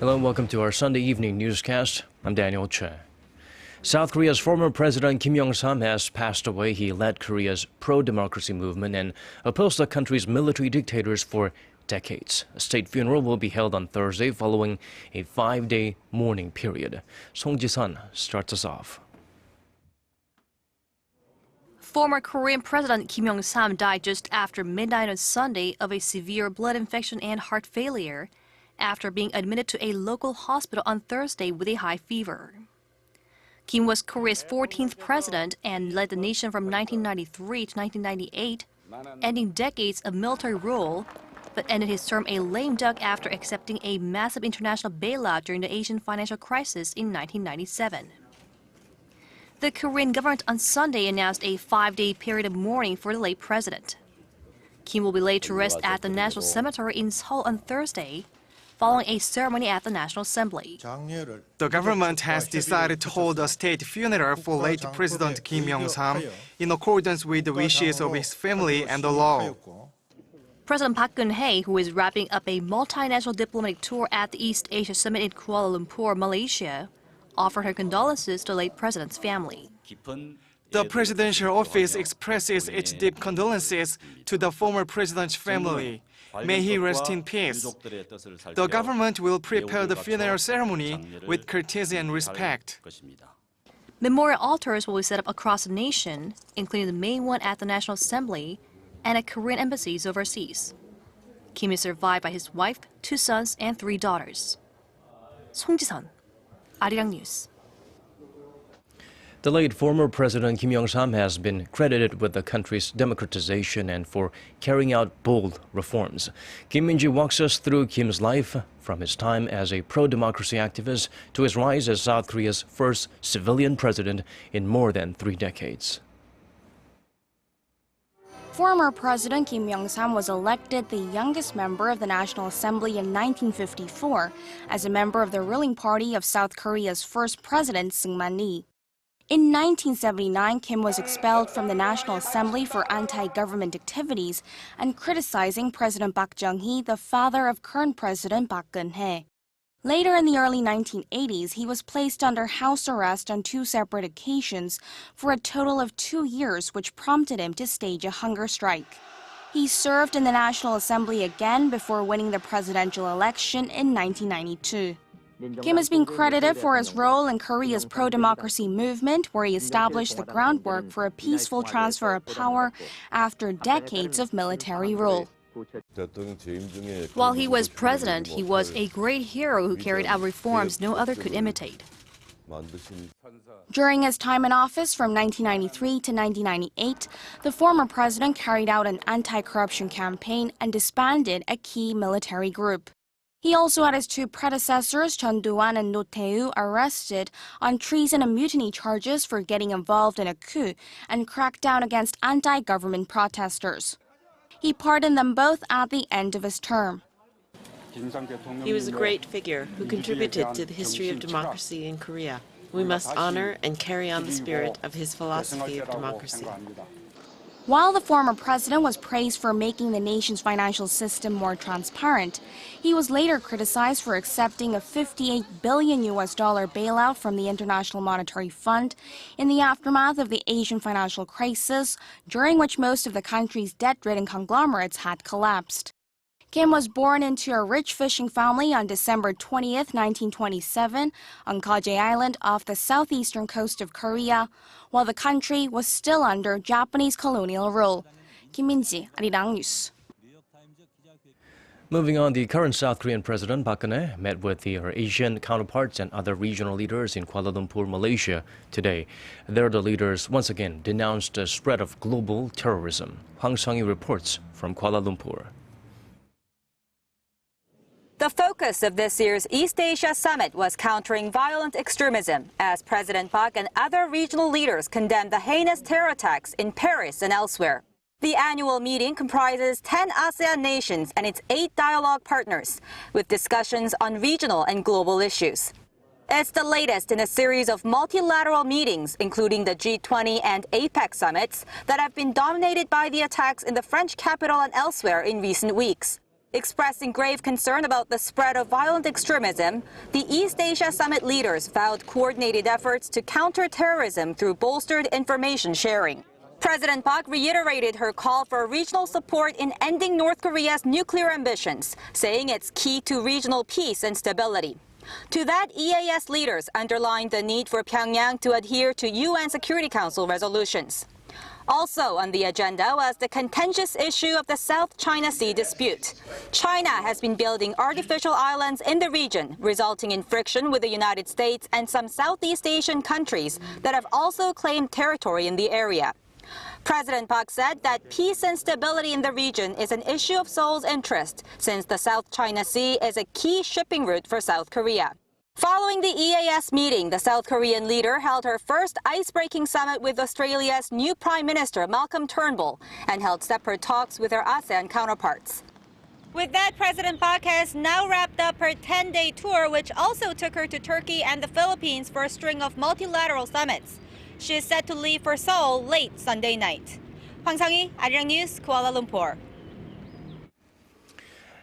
Hello and welcome to our Sunday evening newscast. I'm Daniel Choy. South Korea's former president Kim Youngsam has passed away. He led Korea's pro-democracy movement and opposed the country's military dictators for decades. A state funeral will be held on Thursday following a 5-day mourning period. Song Ji-sun starts us off. Former Korean President Kim Youngsam died just after midnight on Sunday of a severe blood infection and heart failure after being admitted to a local hospital on Thursday with a high fever. Kim was Korea's 14th president and led the nation from 1993 to 1998, ending decades of military rule, but ended his term a lame duck after accepting a massive international bailout during the Asian financial crisis in 1997. The Korean government on Sunday announced a 5-day period of mourning for the late president. Kim will be laid to rest at the National Cemetery in Seoul on Thursday, following a ceremony at the National Assembly. The government has decided to hold a state funeral for late President Kim Youngsam in accordance with the wishes of his family and the law. President Park Geun-hye, who is wrapping up a multinational diplomatic tour at the East Asia Summit in Kuala Lumpur, Malaysia, offered her condolences to the late president's family. The presidential office expresses its deep condolences to the former president's family. May he rest in peace. The government will prepare the funeral ceremony with courtesy and respect. Memorial altars will be set up across the nation, including the main one at the National Assembly and at Korean embassies overseas. Kim is survived by his wife, 2 sons, and 3 daughters. Song Ji-sun, Arirang News. The late former President Kim Youngsam has been credited with the country's democratization and for carrying out bold reforms. Kim Minji walks us through Kim's life, from his time as a pro-democracy activist to his rise as South Korea's first civilian president in more than 3 decades. Former President Kim Youngsam was elected the youngest member of the National Assembly in 1954 as a member of the ruling party of South Korea's first president, Syngman Lee. In 1979, Kim was expelled from the National Assembly for anti-government activities and criticizing President Park Chung-hee, the father of current President Park Geun-hye. Later in the early 1980s, he was placed under house arrest on 2 separate occasions for a total of 2 years, which prompted him to stage a hunger strike. He served in the National Assembly again before winning the presidential election in 1992. Kim has been credited for his role in Korea's pro-democracy movement, where he established the groundwork for a peaceful transfer of power after decades of military rule. While he was president, he was a great hero who carried out reforms no other could imitate. During his time in office from 1993 to 1998, the former president carried out an anti-corruption campaign and disbanded a key military group. He also had his 2 predecessors, Chun Do-wan and No Tae-woo, arrested on treason and mutiny charges for getting involved in a coup and cracked down against anti-government protesters. He pardoned them both at the end of his term. He was a great figure who contributed to the history of democracy in Korea. We must honor and carry on the spirit of his philosophy of democracy. While the former president was praised for making the nation's financial system more transparent, he was later criticized for accepting a $58 billion bailout from the International Monetary Fund in the aftermath of the Asian financial crisis, during which most of the country's debt-ridden conglomerates had collapsed. Kim was born into a rich fishing family on December 20, 1927, on Kajay Island off the southeastern coast of Korea, while the country was still under Japanese colonial rule. Minji, Arirang News. Moving on, the current South Korean President Park Geun-hye met with her Asian counterparts and other regional leaders in Kuala Lumpur, Malaysia today. There, the leaders once again denounced the spread of global terrorism. Hwang Sung-hee reports from Kuala Lumpur. The focus of this year's East Asia Summit was countering violent extremism, as President Park and other regional leaders condemned the heinous terror attacks in Paris and elsewhere. The annual meeting comprises 10 ASEAN nations and its 8 dialogue partners, with discussions on regional and global issues. It's the latest in a series of multilateral meetings, including the G20 and APEC summits, that have been dominated by the attacks in the French capital and elsewhere in recent weeks. Expressing grave concern about the spread of violent extremism, the East Asia Summit leaders vowed coordinated efforts to counter terrorism through bolstered information sharing. President Park reiterated her call for regional support in ending North Korea's nuclear ambitions, saying it's key to regional peace and stability. To that, EAS leaders underlined the need for Pyongyang to adhere to UN Security Council resolutions. Also on the agenda was the contentious issue of the South China Sea dispute. China has been building artificial islands in the region, resulting in friction with the United States and some Southeast Asian countries that have also claimed territory in the area. President Park said that peace and stability in the region is an issue of Seoul's interest, since the South China Sea is a key shipping route for South Korea. Following the EAS meeting, the South Korean leader held her first ice-breaking summit with Australia's new Prime Minister Malcolm Turnbull and held separate talks with her ASEAN counterparts. With that, President Park has now wrapped up her 10-day tour, which also took her to Turkey and the Philippines for a string of multilateral summits. She is set to leave for Seoul late Sunday night. Hwang Sang-hee, Arirang News, Kuala Lumpur.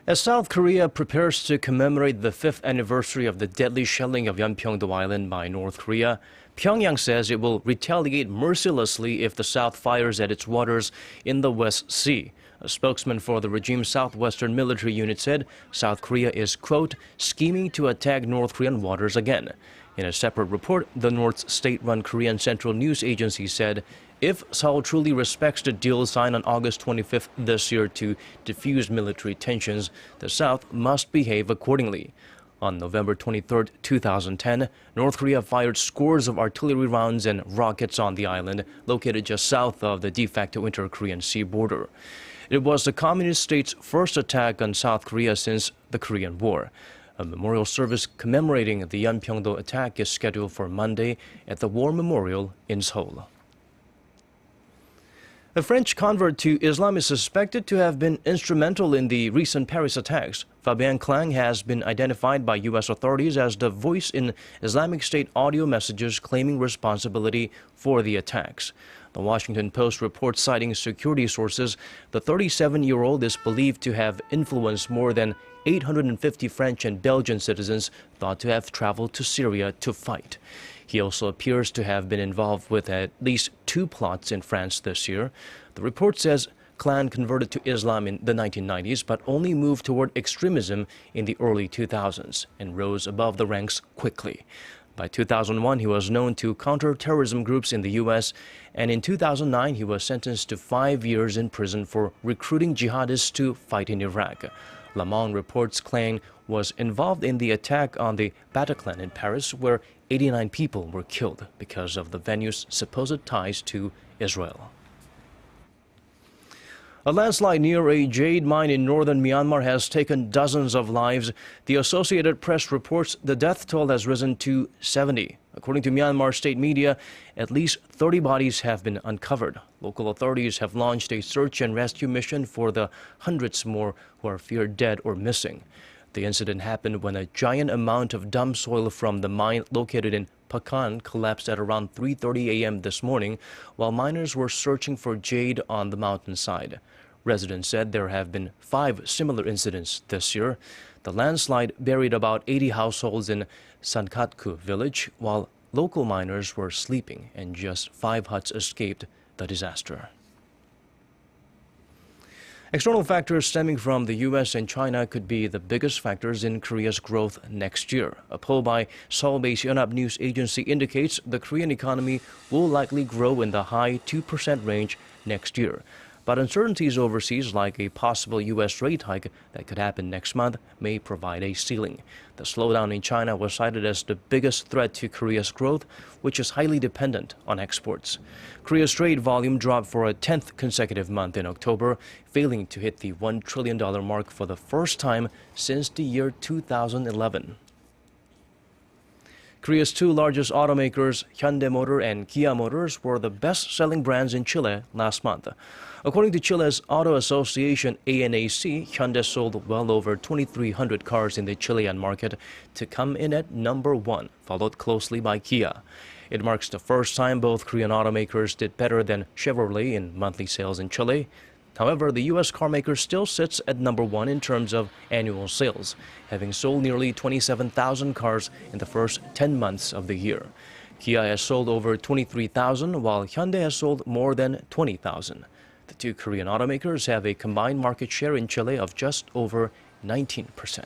As South Korea prepares to commemorate the 5th anniversary of the deadly shelling of Yeonpyeong-do Island by North Korea, Pyongyang says it will retaliate mercilessly if the South fires at its waters in the West Sea. A spokesman for the regime's southwestern military unit said South Korea is, quote, scheming to attack North Korean waters again. In a separate report, the North's state-run Korean Central News Agency said if Seoul truly respects the deal signed on August 25th this year to defuse military tensions, the South must behave accordingly. On November 23, 2010, North Korea fired scores of artillery rounds and rockets on the island, located just south of the de facto inter-Korean sea border. It was the communist state's first attack on South Korea since the Korean War. A memorial service commemorating the Yeonpyeong-do attack is scheduled for Monday at the War Memorial in Seoul. A French convert to Islam is suspected to have been instrumental in the recent Paris attacks. Fabien Clang has been identified by U.S. authorities as the voice in Islamic State audio messages claiming responsibility for the attacks. The Washington Post reports, citing security sources, the 37-year-old is believed to have influenced more than 850 French and Belgian citizens thought to have traveled to Syria to fight. He also appears to have been involved with at least 2 plots in France this year. The report says Clan converted to Islam in the 1990s, but only moved toward extremism in the early 2000s and rose above the ranks quickly. By 2001, he was known to counter-terrorism groups in the U.S., and in 2009, he was sentenced to 5 years in prison for recruiting jihadists to fight in Iraq. Le Monde reports Clang was involved in the attack on the Bataclan in Paris, where 89 people were killed because of the venue's supposed ties to Israel. A landslide near a jade mine in northern Myanmar has taken dozens of lives. The Associated Press reports the death toll has risen to 70. According to Myanmar state media, at least 30 bodies have been uncovered. Local authorities have launched a search and rescue mission for the hundreds more who are feared dead or missing. The incident happened when a giant amount of dump soil from the mine located in Pakan collapsed at around 3:30 a.m. this morning while miners were searching for jade on the mountainside. Residents said there have been 5 similar incidents this year. The landslide buried about 80 households in Sankatku village while local miners were sleeping, and just 5 huts escaped the disaster. External factors stemming from the U.S. and China could be the biggest factors in Korea's growth next year. A poll by Seoul-based Yonhap News Agency indicates the Korean economy will likely grow in the high 2% range next year. But uncertainties overseas, like a possible U.S. rate hike that could happen next month, may provide a ceiling. The slowdown in China was cited as the biggest threat to Korea's growth, which is highly dependent on exports. Korea's trade volume dropped for a 10th consecutive month in October, failing to hit the $1 trillion mark for the first time since the year 2011. Korea's 2 largest automakers, Hyundai Motor and Kia Motors, were the best-selling brands in Chile last month. According to Chile's Auto Association ANAC, Hyundai sold well over 2,300 cars in the Chilean market to come in at number 1, followed closely by Kia. It marks the first time both Korean automakers did better than Chevrolet in monthly sales in Chile. However, the U.S. carmaker still sits at number one in terms of annual sales, having sold nearly 27,000 cars in the first 10 months of the year. Kia has sold over 23,000, while Hyundai has sold more than 20,000. The two Korean automakers have a combined market share in Chile of just over 19%.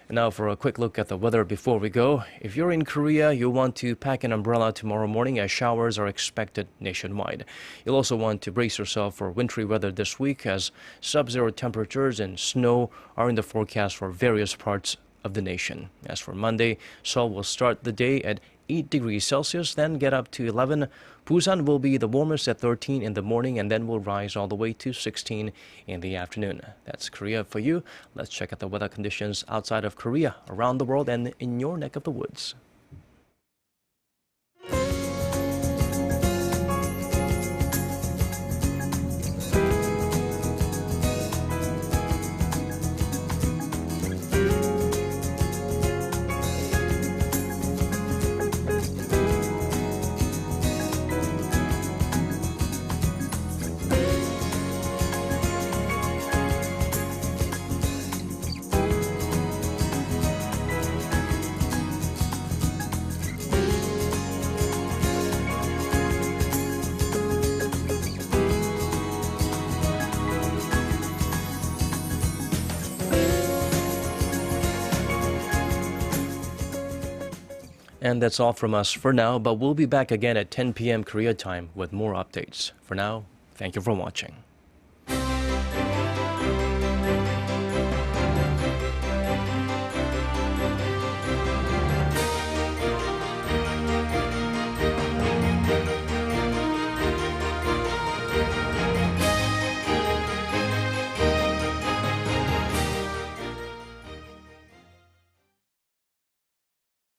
And now for a quick look at the weather before we go. If you're in Korea, you'll want to pack an umbrella tomorrow morning as showers are expected nationwide. You'll also want to brace yourself for wintry weather this week as sub-zero temperatures and snow are in the forecast for various parts of the nation. As for Monday, Seoul will start the day at 8 degrees Celsius, then get up to 11. Busan will be the warmest at 13 in the morning and then will rise all the way to 16 in the afternoon. That's Korea for you. Let's check out the weather conditions outside of Korea, around the world, and in your neck of the woods. And that's all from us for now, but we'll be back again at 10 p.m. Korea time with more updates. For now, thank you for watching.